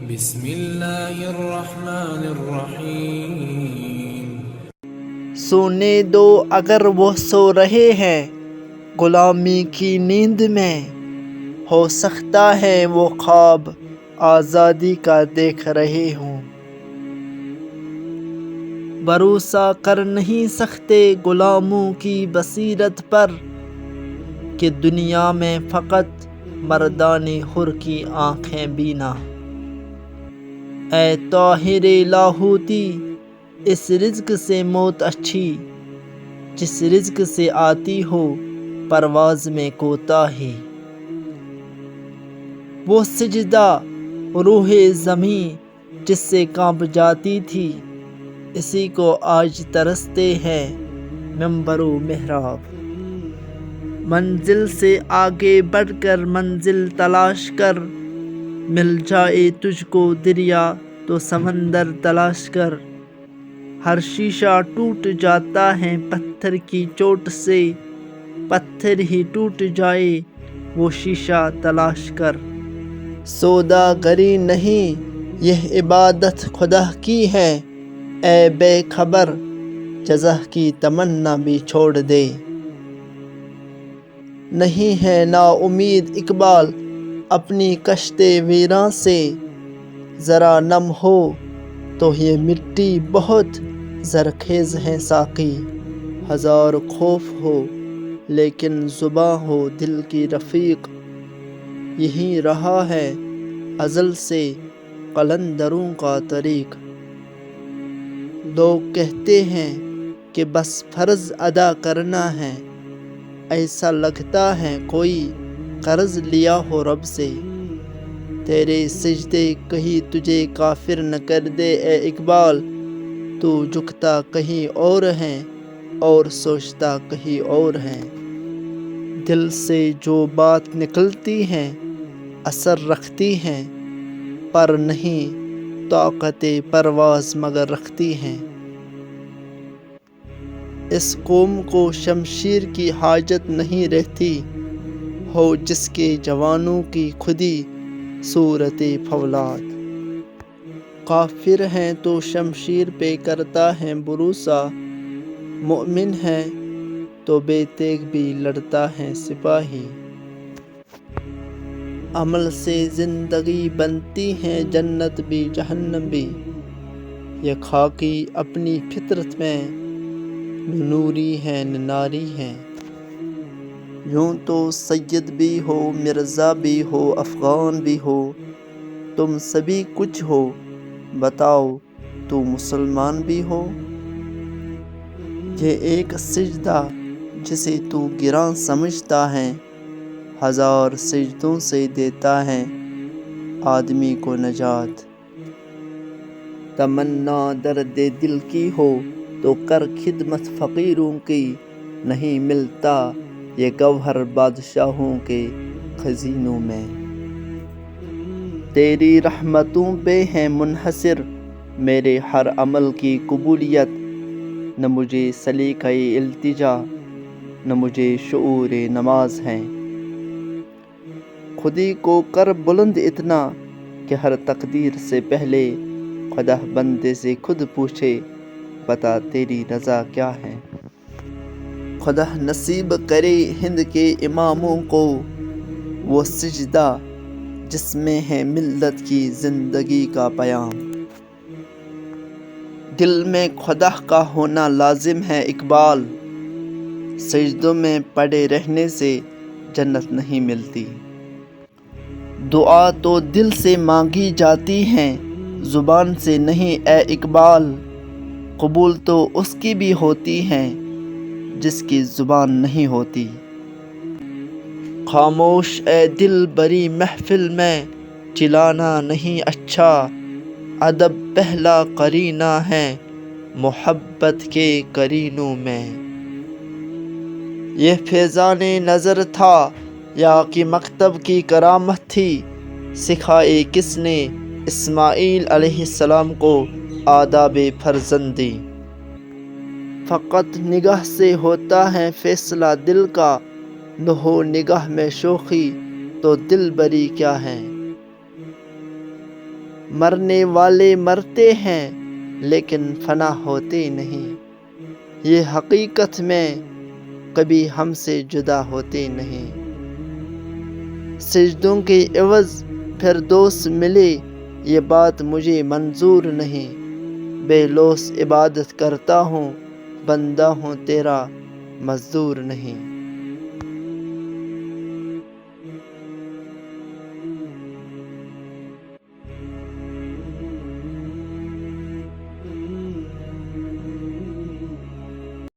بسم اللہ الرحمن الرحیم۔ سونے دو اگر وہ سو رہے ہیں غلامی کی نیند میں، ہو سکتا ہے وہ خواب آزادی کا دیکھ رہے ہوں۔ بھروسہ کر نہیں سکتے غلاموں کی بصیرت پر، کہ دنیا میں فقط مردان حر کی آنکھیں بینا۔ اے طاہر لاہوتی، اس رزق سے موت اچھی، جس رزق سے آتی ہو پرواز میں کوتاہی۔ وہ سجدہ روح زمیں جس سے کانپ جاتی تھی، اسی کو آج ترستے ہیں منبر و محراب۔ منزل سے آگے بڑھ کر منزل تلاش کر، مل جائے تجھ کو دریا تو سمندر تلاش کر۔ ہر شیشہ ٹوٹ جاتا ہے پتھر کی چوٹ سے، پتھر ہی ٹوٹ جائے وہ شیشہ تلاش کر۔ سوداگری نہیں یہ عبادت خدا کی ہے، اے بے خبر جزا کی تمنا بھی چھوڑ دے۔ نہیں ہے نا امید اقبال اپنی کشت ویراں سے، ذرا نم ہو تو یہ مٹی بہت زرخیز ہے ساقی۔ ہزار خوف ہو لیکن زباں ہو دل کی رفیق، یہی رہا ہے ازل سے قلندروں کا طریق۔ لوگ کہتے ہیں کہ بس فرض ادا کرنا ہے، ایسا لگتا ہے کوئی قرض لیا ہو رب سے۔ تیرے سجدے کہیں تجھے کافر نہ کر دے اے اقبال، تو جھکتا کہیں اور ہے اور سوچتا کہیں اور ہے۔ دل سے جو بات نکلتی ہے اثر رکھتی ہے، پر نہیں طاقت پرواز مگر رکھتی ہے۔ اس قوم کو شمشیر کی حاجت نہیں رہتی، ہو جس کے جوانوں کی خودی صورت فولاد۔ کافر ہیں تو شمشیر پہ کرتا ہے بھروسہ، مومن ہے تو بے تیغ بھی لڑتا ہے سپاہی۔ عمل سے زندگی بنتی ہے جنت بھی جہنم بھی، یہ خاکی اپنی فطرت میں نہ نوری ہے نہ ناری ہے۔ یوں تو سید بھی ہو مرزا بھی ہو افغان بھی ہو، تم سبھی کچھ ہو، بتاؤ تو مسلمان بھی ہو۔ یہ ایک سجدہ جسے تو گراں سمجھتا ہے، ہزار سجدوں سے دیتا ہے آدمی کو نجات۔ تمنا درد دل کی ہو تو کر خدمت فقیروں کی، نہیں ملتا یہ گوہر بادشاہوں کے خزینوں میں۔ تیری رحمتوں پہ ہے منحصر میرے ہر عمل کی قبولیت، نہ مجھے سلیقہ التجا نہ مجھے شعور نماز ہے۔ خودی کو کر بلند اتنا کہ ہر تقدیر سے پہلے خدا بندے سے خود پوچھے بتا تیری رضا کیا ہے۔ خدا نصیب کرے ہند کے اماموں کو وہ سجدہ جس میں ہے ملت کی زندگی کا پیام۔ دل میں خدا کا ہونا لازم ہے اقبال، سجدوں میں پڑے رہنے سے جنت نہیں ملتی۔ دعا تو دل سے مانگی جاتی ہے زبان سے نہیں اے اقبال، قبول تو اس کی بھی ہوتی ہے جس کی زبان نہیں ہوتی۔ خاموش اے دل بری محفل میں چلانا نہیں اچھا، ادب پہلا قرینہ ہے محبت کے قرینوں میں۔ یہ فیضان نظر تھا یا کہ مکتب کی کرامت تھی، سکھائے کس نے اسماعیل علیہ السلام کو آداب فرزندی۔ فقط نگاہ سے ہوتا ہے فیصلہ دل کا، نہ ہو نگاہ میں شوخی تو دل بری کیا ہے۔ مرنے والے مرتے ہیں لیکن فنا ہوتے نہیں، یہ حقیقت میں کبھی ہم سے جدا ہوتے نہیں۔ سجدوں کے عوض پھر دوست ملے یہ بات مجھے منظور نہیں، بے لوث عبادت کرتا ہوں، بندہ ہوں تیرا مزدور نہیں۔